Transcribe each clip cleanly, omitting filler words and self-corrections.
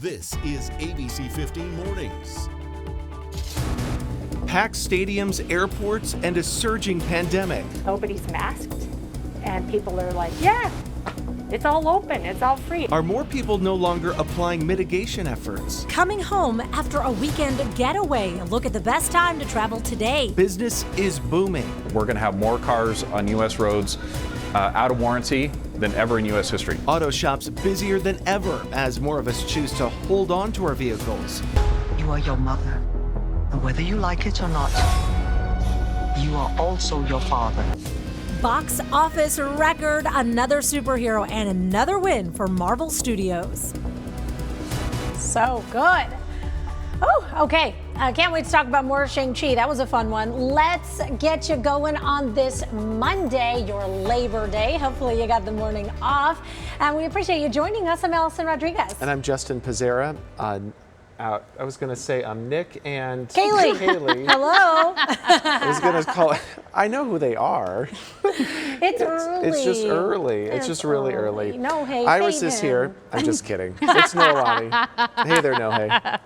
This is ABC15 Mornings. Packed stadiums, airports, and a surging pandemic. Nobody's masked, and people are like, yeah, it's all open, it's all free. Are more people no longer applying mitigation efforts? Coming home after a weekend getaway. A look at the best time to travel today. Business is booming. We're going to have more cars on U.S. roads out of warranty than ever in U.S. history. Auto shops busier than ever as more of us choose to hold on to our vehicles. You are your mother, and whether you like it or not, you are also your father. Box office record, another superhero, and another win for Marvel Studios. So good. Oh, okay. Can't wait to talk about more Shang-Chi. That was a fun one. Let's get you going on this Monday, your Labor Day. Hopefully you got the morning off. And we appreciate you joining us. I'm Allison Rodriguez. And I'm Justin Pizzera. I was going to say I'm Nick and Kaylee. Hello. I was going to call. I know who they are. It's early. It's just early. It's just really early. No, hey, Iris is here. I'm just kidding. It's Noelani. Hey there, No Hey.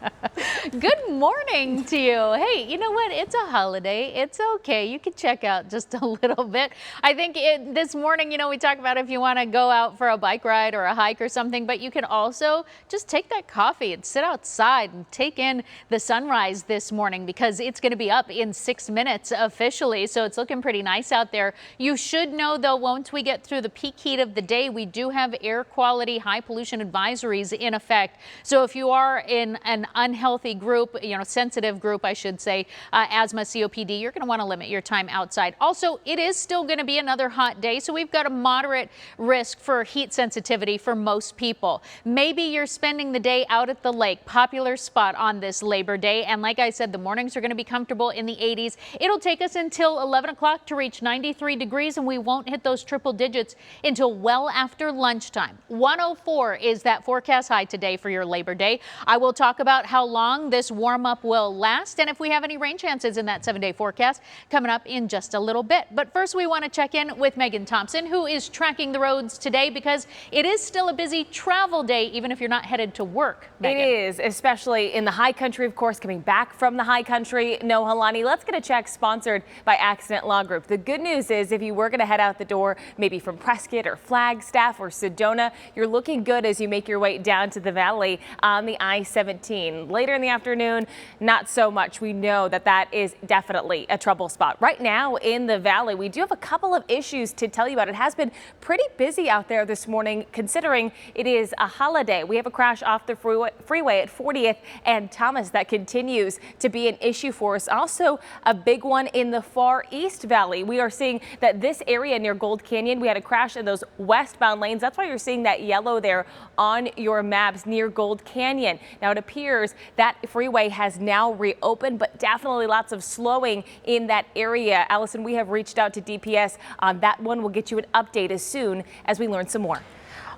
Good morning to you. Hey, you know what? It's a holiday. It's okay. You can check out just a little bit. I think this morning, we talk about if you want to go out for a bike ride or a hike or something, but you can also just take that coffee and sit outside and take in the sunrise this morning because it's going to be up in 6 minutes officially. So it's looking pretty nice out there. You should know, though, once we get through the peak heat of the day, we do have air quality high pollution advisories in effect. So if you are in an unhealthy group, sensitive group, I should say, asthma, COPD, you're going to want to limit your time outside. Also, it is still going to be another hot day, so we've got a moderate risk for heat sensitivity for most people. Maybe you're spending the day out at the lake, popular spot on this Labor Day. And like I said, the mornings are going to be comfortable in the 80s. It'll take us until 11 o'clock to reach 93 degrees, and we won't hit those triple digits until well after lunchtime. 104 is that forecast high today for your Labor Day. I will talk about how long this warm up will last and if we have any rain chances in that 7-day forecast coming up in just a little bit. But first, we want to check in with Megan Thompson, who is tracking the roads today because it is still a busy travel day, even if you're not headed to work. Megan. It is, especially in the high country, of course, coming back from the high country. No, Halani, let's get a check sponsored by Accident Law Group. The good news is if you were going to head out the door, maybe from Prescott or Flagstaff or Sedona, you're looking good as you make your way down to the valley on the I-17. Later in the afternoon, not so much. We know that is definitely a trouble spot. Right now in the valley, we do have a couple of issues to tell you about. It has been pretty busy out there this morning, considering it is a holiday. We have a crash off the freeway at 40th and Thomas that continues to be an issue for us. Also, a big one in the far east valley. We are seeing that this area near Gold Canyon, we had a crash in those westbound lanes. That's why you're seeing that yellow there on your maps near Gold Canyon. Now, it appears that freeway has now reopened, but definitely lots of slowing in that area. Allison, we have reached out to DPS on that one. We'll get you an update as soon as we learn some more.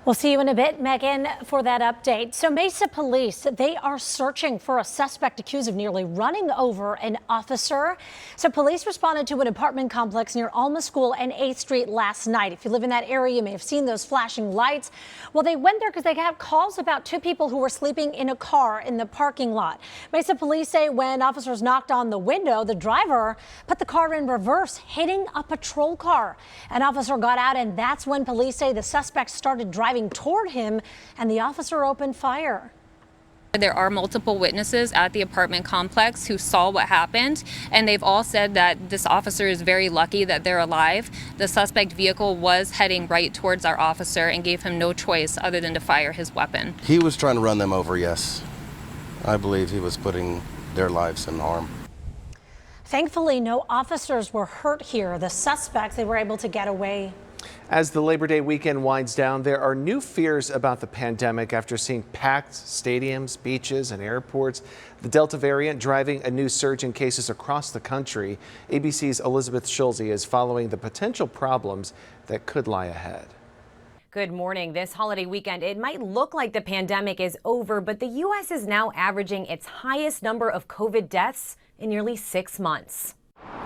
We'll see you in a bit, Megan, for that update. So Mesa police, they are searching for a suspect accused of nearly running over an officer. So police responded to an apartment complex near Alma School and 8th Street last night. If you live in that area, you may have seen those flashing lights. Well, they went there because they got calls about two people who were sleeping in a car in the parking lot. Mesa police say when officers knocked on the window, the driver put the car in reverse, hitting a patrol car. An officer got out, and that's when police say the suspect started driving toward him and the officer opened fire. There are multiple witnesses at the apartment complex who saw what happened, and they've all said that this officer is very lucky that they're alive. The suspect vehicle was heading right towards our officer and gave him no choice other than to fire his weapon. He was trying to run them over, yes. I believe he was putting their lives in harm. Thankfully, no officers were hurt here. The suspects, they were able to get away. As the Labor Day weekend winds down, there are new fears about the pandemic after seeing packed stadiums, beaches, and airports. The Delta variant driving a new surge in cases across the country. ABC's Elizabeth Schulze is following the potential problems that could lie ahead. Good morning. This holiday weekend, it might look like the pandemic is over, but the U.S. is now averaging its highest number of COVID deaths in nearly 6 months.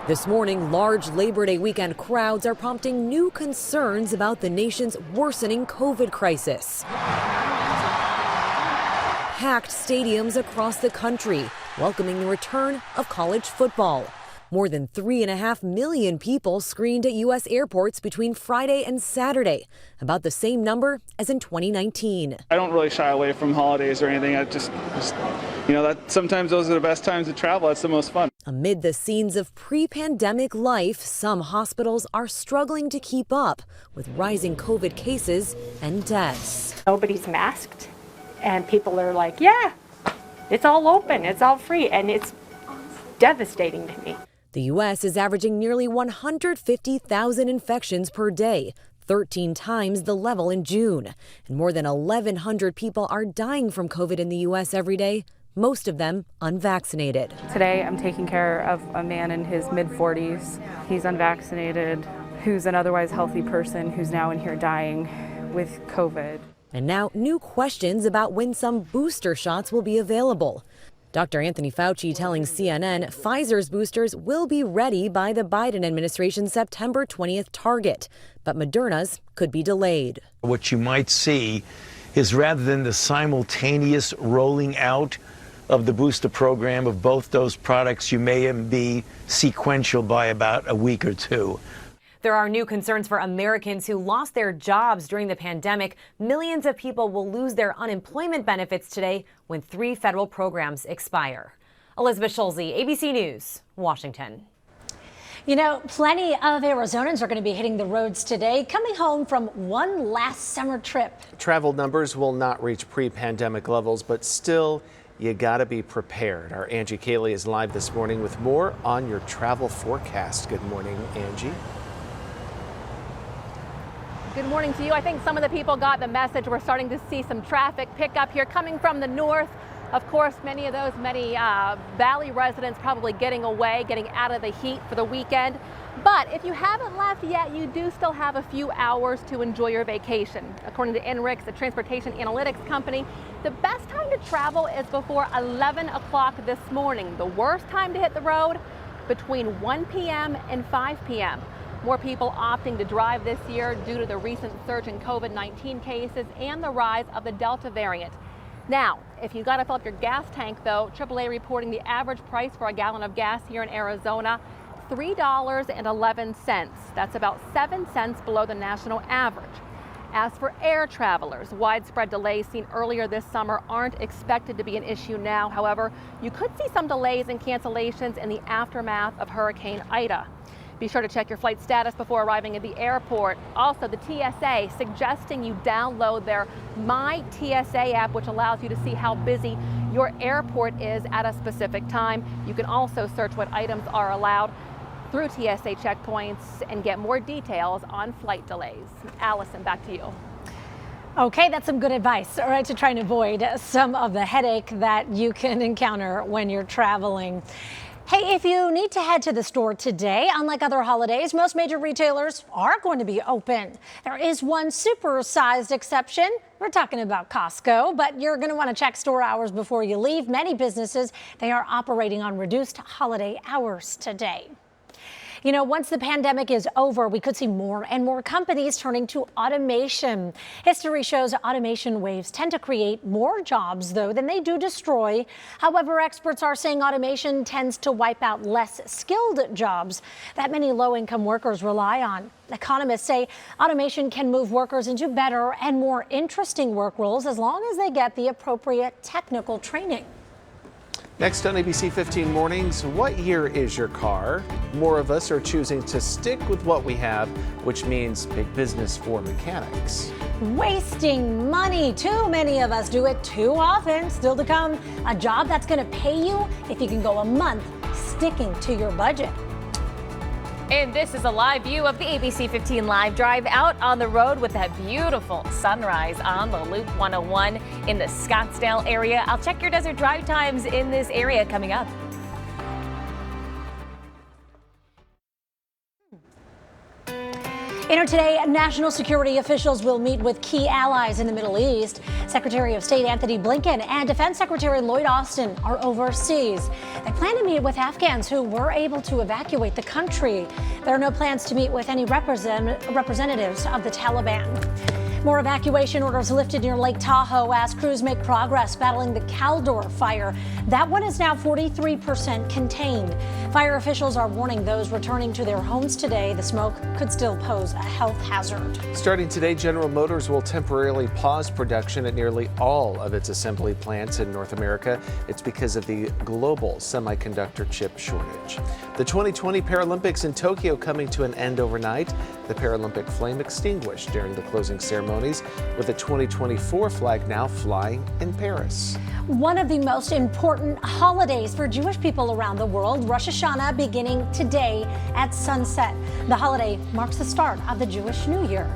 This morning, large Labor Day weekend crowds are prompting new concerns about the nation's worsening COVID crisis. packed stadiums across the country, welcoming the return of college football. More than 3.5 million people screened at U.S. airports between Friday and Saturday, about the same number as in 2019. I don't really shy away from holidays or anything. I just that sometimes those are the best times to travel. It's the most fun. Amid the scenes of pre-pandemic life, some hospitals are struggling to keep up with rising COVID cases and deaths. Nobody's masked, and people are like, yeah, it's all open, it's all free, and it's devastating to me. The U.S. is averaging nearly 150,000 infections per day, 13 times the level in June. And more than 1,100 people are dying from COVID in the U.S. every day, most of them unvaccinated. Today I'm taking care of a man in his mid-40s. He's unvaccinated, who's an otherwise healthy person who's now in here dying with COVID. And now new questions about when some booster shots will be available. Dr. Anthony Fauci telling CNN Pfizer's boosters will be ready by the Biden administration's September 20th target, but Moderna's could be delayed. What you might see is rather than the simultaneous rolling out of the booster program of both those products, you may be sequential by about a week or two. There are new concerns for Americans who lost their jobs during the pandemic. Millions of people will lose their unemployment benefits today when 3 federal programs expire. Elizabeth Schulze, ABC News, Washington. You know, plenty of Arizonans are going to be hitting the roads today, coming home from one last summer trip. Travel numbers will not reach pre-pandemic levels, but still, you got to be prepared. Our Angie Cayley is live this morning with more on your travel forecast. Good morning, Angie. Good morning to you. I think some of the people got the message. We're starting to see some traffic pick up here coming from the north. Of course, many Valley residents probably getting away, getting out of the heat for the weekend. But if you haven't left yet, you do still have a few hours to enjoy your vacation. According to NRIX, the transportation analytics company, the best time to travel is before 11 o'clock this morning. The worst time to hit the road, between 1 p.m. and 5 p.m. More people opting to drive this year due to the recent surge in COVID-19 cases and the rise of the Delta variant. Now, if you got to fill up your gas tank, though, AAA reporting the average price for a gallon of gas here in Arizona, $3.11. That's about 7 cents below the national average. As for air travelers, widespread delays seen earlier this summer aren't expected to be an issue now. However, you could see some delays and cancellations in the aftermath of Hurricane Ida. Be sure to check your flight status before arriving at the airport. Also, the TSA suggesting you download their My TSA app, which allows you to see how busy your airport is at a specific time. You can also search what items are allowed through TSA checkpoints and get more details on flight delays. Allison, back to you. Okay, that's some good advice, all right, to try and avoid some of the headache that you can encounter when you're traveling. Hey, if you need to head to the store today, unlike other holidays, most major retailers are going to be open. There is one super-sized exception. We're talking about Costco, but you're going to want to check store hours before you leave. Many businesses, they are operating on reduced holiday hours today. You know, once the pandemic is over, we could see more and more companies turning to automation. History shows automation waves tend to create more jobs, though, than they do destroy. However, experts are saying automation tends to wipe out less skilled jobs that many low-income workers rely on. Economists say automation can move workers into better and more interesting work roles as long as they get the appropriate technical training. Next on ABC 15 Mornings, what year is your car? More of us are choosing to stick with what we have, which means big business for mechanics. Wasting money. Too many of us do it too often. Still to come, a job that's going to pay you if you can go a month sticking to your budget. And this is a live view of the ABC 15 Live Drive out on the road with that beautiful sunrise on the Loop 101 in the Scottsdale area. I'll check your desert drive times in this area coming up. You know, today, national security officials will meet with key allies in the Middle East. Secretary of State Anthony Blinken and Defense Secretary Lloyd Austin are overseas. They plan to meet with Afghans who were able to evacuate the country. There are no plans to meet with any representatives of the Taliban. More evacuation orders lifted near Lake Tahoe as crews make progress battling the Caldor fire. That one is now 43% contained. Fire officials are warning those returning to their homes today the smoke could still pose a health hazard. Starting today, General Motors will temporarily pause production at nearly all of its assembly plants in North America. It's because of the global semiconductor chip shortage. The 2020 Paralympics in Tokyo coming to an end overnight. The Paralympic flame extinguished during the closing ceremonies, with the 2024 flag now flying in Paris. One of the most important holidays for Jewish people around the world, Rosh Hashanah, beginning today at sunset. The holiday marks the start of the Jewish New Year.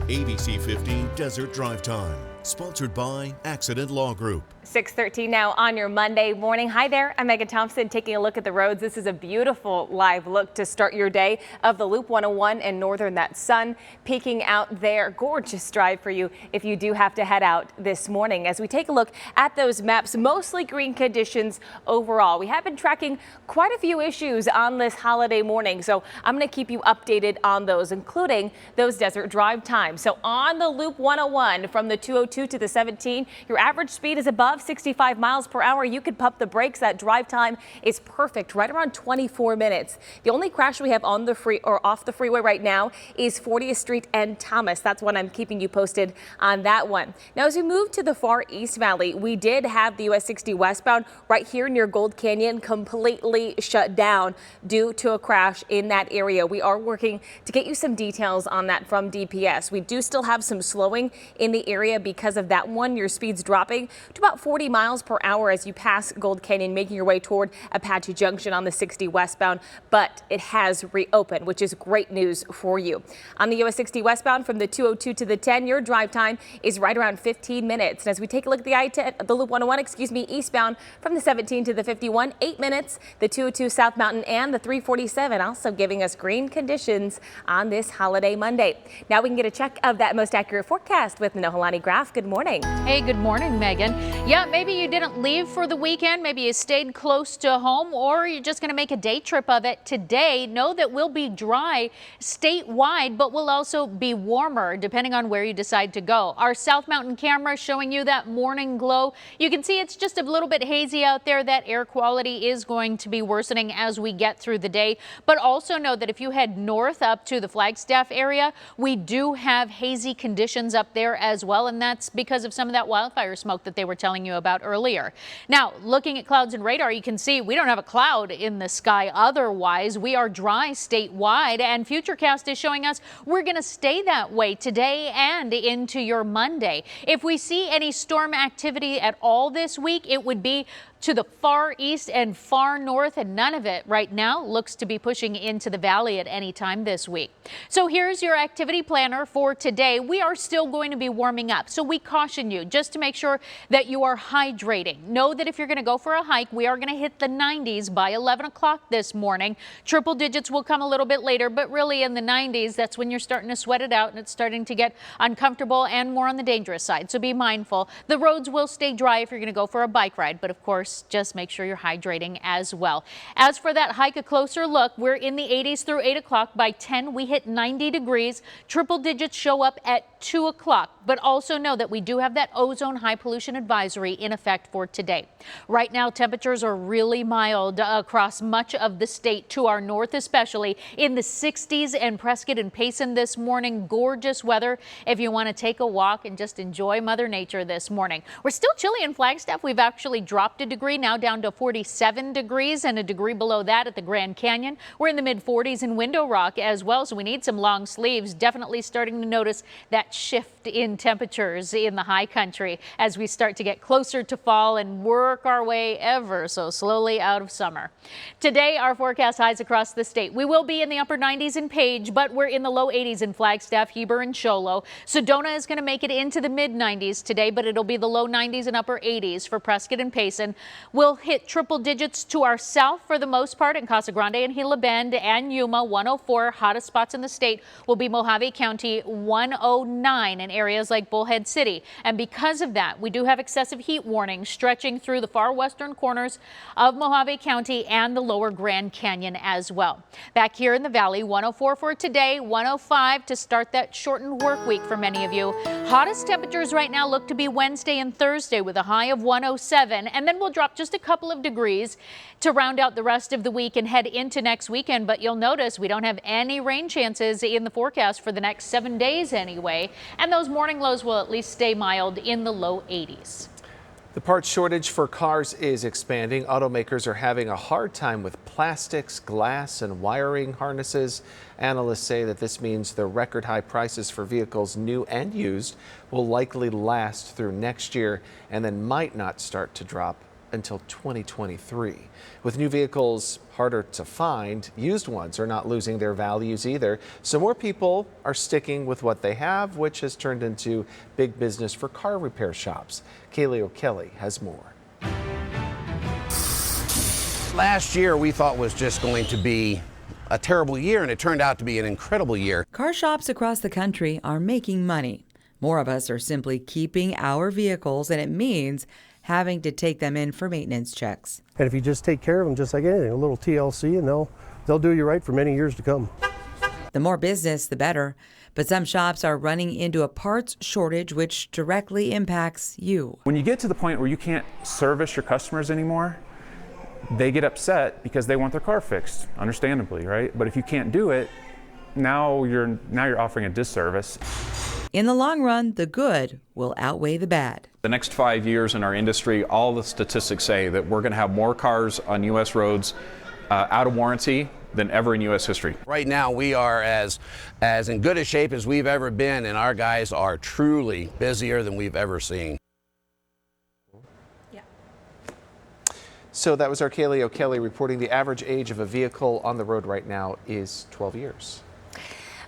ABC 15 Desert Drive Time, sponsored by Accident Law Group. 6:13 now on your Monday morning. Hi there, I'm Megan Thompson taking a look at the roads. This is a beautiful live look to start your day of the Loop 101 in Northern. That sun peeking out there. Gorgeous drive for you if you do have to head out this morning. As we take a look at those maps, mostly green conditions overall. We have been tracking quite a few issues on this holiday morning, so I'm going to keep you updated on those, including those desert drive times. So on the Loop 101 from the 202 to the 17, your average speed is above 65 miles per hour. You could pump the brakes. That drive time is perfect, right around 24 minutes. The only crash we have on the off the freeway right now is 40th Street and Thomas. That's when I'm keeping you posted on that one. Now, as we move to the far East Valley, we did have the US 60 westbound right here near Gold Canyon completely shut down due to a crash in that area. We are working to get you some details on that from DPS. We do still have some slowing in the area because of that one. Your speed's dropping to about 40 miles per hour as you pass Gold Canyon, making your way toward Apache Junction on the 60 westbound, but it has reopened, which is great news for you. On the US 60 westbound from the 202 to the 10, your drive time is right around 15 minutes. And as we take a look at the the Loop 101, eastbound from the 17 to the 51, 8 minutes. The 202 South Mountain and the 347 also giving us green conditions on this holiday Monday. Now we can get a check of that most accurate forecast with Nohelani Graf. Good morning. Hey, good morning, Megan. Yeah, maybe you didn't leave for the weekend. Maybe you stayed close to home, or you're just going to make a day trip of it today. Know that we'll be dry statewide, but we'll also be warmer depending on where you decide to go. Our South Mountain camera showing you that morning glow. You can see it's just a little bit hazy out there. That air quality is going to be worsening as we get through the day. But also know that if you head north up to the Flagstaff area, we do have hazy conditions up there as well. And that's because of some of that wildfire smoke that they were telling you about earlier. Now, looking at clouds and radar, you can see we don't have a cloud in the sky. Otherwise, we are dry statewide, and Futurecast is showing us we're going to stay that way today and into your Monday. If we see any storm activity at all this week, it would be to the far east and far north, and none of it right now looks to be pushing into the valley at any time this week. So here's your activity planner for today. We are still going to be warming up, so we caution you just to make sure that you are hydrating. Know that if you're going to go for a hike, we are going to hit the 90s by 11 o'clock this morning. Triple digits will come a little bit later, but really in the 90s, that's when you're starting to sweat it out and it's starting to get uncomfortable and more on the dangerous side. So be mindful. The roads will stay dry if you're going to go for a bike ride, but of course, just make sure you're hydrating as well. As for that hike, a closer look, we're in the 80s through 8 o'clock. By 10, we hit 90 degrees. Triple digits show up at 2 o'clock. But also know that we do have that ozone high pollution advisory in effect for today. Right now, temperatures are really mild across much of the state, to our north especially, in the 60s and Prescott and Payson this morning. Gorgeous weather if you want to take a walk and just enjoy Mother Nature this morning. We're still chilly in Flagstaff. We've actually dropped a degree, now down to 47 degrees, and a degree below that at the Grand Canyon. We're in the mid-40s in Window Rock as well, so we need some long sleeves. Definitely starting to notice that shift in temperatures in the high country as we start to get closer to fall and work our way ever so slowly out of summer. Today, our forecast highs across the state. We will be in the upper 90s in Page, but we're in the low 80s in Flagstaff, Heber, and Show Low. Sedona is going to make it into the mid 90s today, but it'll be the low 90s and upper 80s for Prescott and Payson. We'll hit triple digits to our south for the most part in Casa Grande and Gila Bend and Yuma. 104 hottest spots in the state will be Mojave County, 109 9 in areas like Bullhead City. And because of that, we do have excessive heat warnings stretching through the far western corners of Mojave County and the lower Grand Canyon as well. Back here in the valley, 104 for today, 105 to start that shortened work week for many of you. Hottest temperatures right now look to be Wednesday and Thursday with a high of 107, and then we'll drop just a couple of degrees to round out the rest of the week and head into next weekend. But you'll notice we don't have any rain chances in the forecast for the next 7 days anyway, and those morning lows will at least stay mild in the low 80s. The parts shortage for cars is expanding. Automakers are having a hard time with plastics, glass, and wiring harnesses. Analysts say that this means the record high prices for vehicles new and used will likely last through next year and then might not start to drop until 2023. With new vehicles harder to find, used ones are not losing their values either. So more people are sticking with what they have, which has turned into big business for car repair shops. Kaylee O'Kelly has more. Last year we thought was just going to be a terrible year, and it turned out to be an incredible year. Car shops across the country are making money. More of us are simply keeping our vehicles, and it means having to take them in for maintenance checks. And if you just take care of them just like anything, a little TLC, and they'll do you right for many years to come. The more business, the better. But some shops are running into a parts shortage, which directly impacts you. When you get to the point where you can't service your customers anymore, they get upset because they want their car fixed, understandably, right? But if you can't do it, now you're offering a disservice. In the long run, the good will outweigh the bad. The next 5 years in our industry, all the statistics say that we're going to have more cars on U.S. roads out of warranty than ever in U.S. history. Right now we are as in good a shape as we've ever been, and our guys are truly busier than we've ever seen. So that was our Kaylee O'Kelly reporting. The average age of a vehicle on the road right now is 12 years.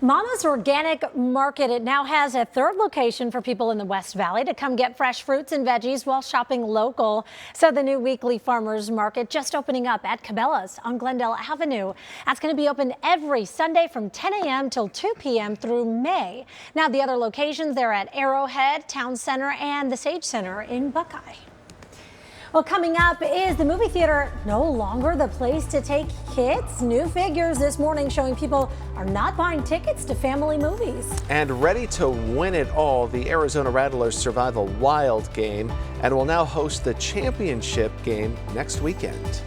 Mama's Organic Market, it now has a third location for people in the West Valley to come get fresh fruits and veggies while shopping local. So the new weekly farmers market just opening up at Cabela's on Glendale Avenue. That's going to be open every Sunday from 10 a.m. till 2 p.m. through May. Now the other locations, they're at Arrowhead, Town Center, and the Sage Center in Buckeye. Well, coming up, is the movie theater no longer the place to take kids? New figures this morning showing people are not buying tickets to family movies. And ready to win it all, the Arizona Rattlers survive a wild game and will now host the championship game next weekend.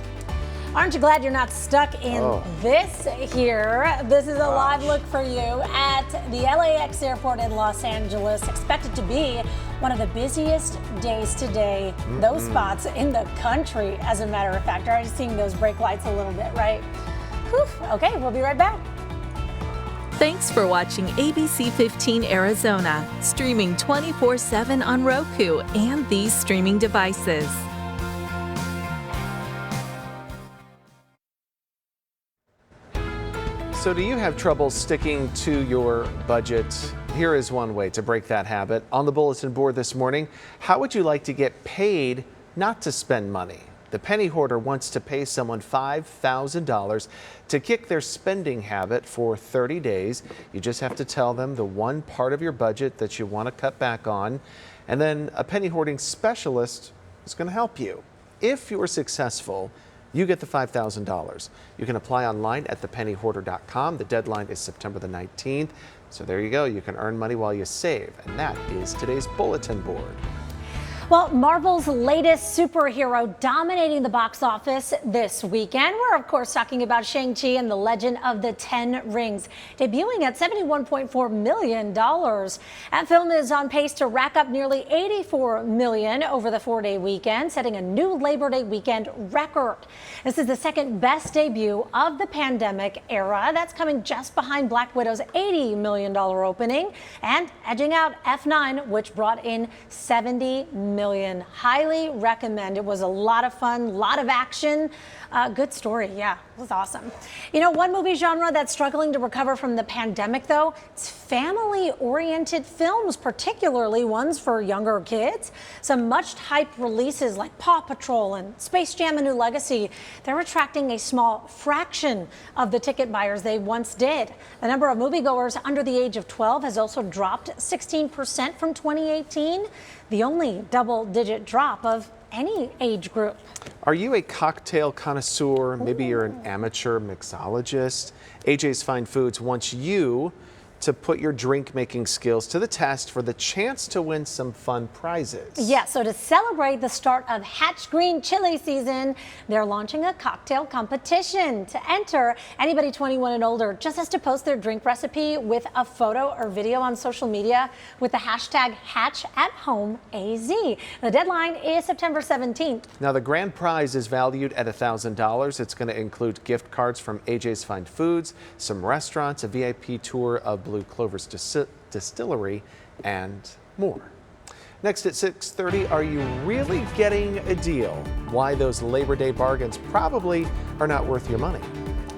Aren't you glad you're not stuck in this here? This is a live look for you at the LAX airport in Los Angeles. Expected to be one of the busiest days today. Those spots in the country, as a matter of fact. Already seeing those brake lights a little bit, right? Whew. Okay, we'll be right back. Thanks for watching ABC15 Arizona, streaming 24/7 on Roku and these streaming devices. So do you have trouble sticking to your budget? Here is one way to break that habit. On the bulletin board this morning, how would you like to get paid not to spend money? The penny hoarder wants to pay someone $5,000 to kick their spending habit for 30 days. You just have to tell them the one part of your budget that you want to cut back on, and then a penny hoarding specialist is going to help you. If you are successful, you get the $5,000. You can apply online at thepennyhoarder.com. The deadline is September the 19th. So there you go. You can earn money while you save. And that is today's bulletin board. Well, Marvel's latest superhero dominating the box office this weekend. We're, of course, talking about Shang-Chi and the Legend of the Ten Rings, debuting at $71.4 million. That film is on pace to rack up nearly $84 million over the four-day weekend, setting a new Labor Day weekend record. This is the second best debut of the pandemic era. That's coming just behind Black Widow's $80 million opening and edging out F9, which brought in $70 million. million. Highly recommend. It was a lot of fun, a lot of action. Good story. Yeah, it was awesome. You know, one movie genre that's struggling to recover from the pandemic, though, it's family-oriented films, particularly ones for younger kids. Some much-hyped releases like Paw Patrol and Space Jam: A New Legacy, they're attracting a small fraction of the ticket buyers they once did. The number of moviegoers under the age of 12 has also dropped 16% from 2018, the only double-digit drop of any age group. Are you a cocktail connoisseur? Maybe you're an amateur mixologist. AJ's Fine Foods wants you to put your drink making skills to the test for the chance to win some fun prizes. Yeah, so to celebrate the start of Hatch Green chili season, they're launching a cocktail competition. To enter, anybody 21 and older just has to post their drink recipe with a photo or video on social media with the hashtag HatchAtHomeAZ. The deadline is September 17th. Now, the grand prize is valued at $1,000. It's going to include gift cards from AJ's Fine Foods, some restaurants, a VIP tour of Blue Clover's distillery, and more. Next at 6:30, are you really getting a deal? Why those Labor Day bargains probably are not worth your money.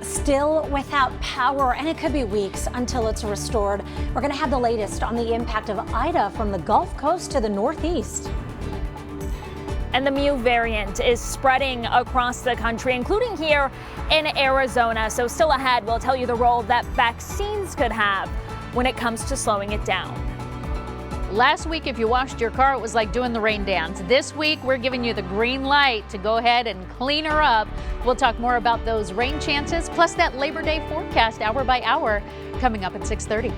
Still without power, and it could be weeks until it's restored. We're going to have the latest on the impact of Ida from the Gulf Coast to the Northeast. And the Mu variant is spreading across the country, including here in Arizona. So still ahead, we'll tell you the role that vaccines could have when it comes to slowing it down. Last week, if you washed your car, it was like doing the rain dance. This week, we're giving you the green light to go ahead and clean her up. We'll talk more about those rain chances, plus that Labor Day forecast hour by hour coming up at 6:30.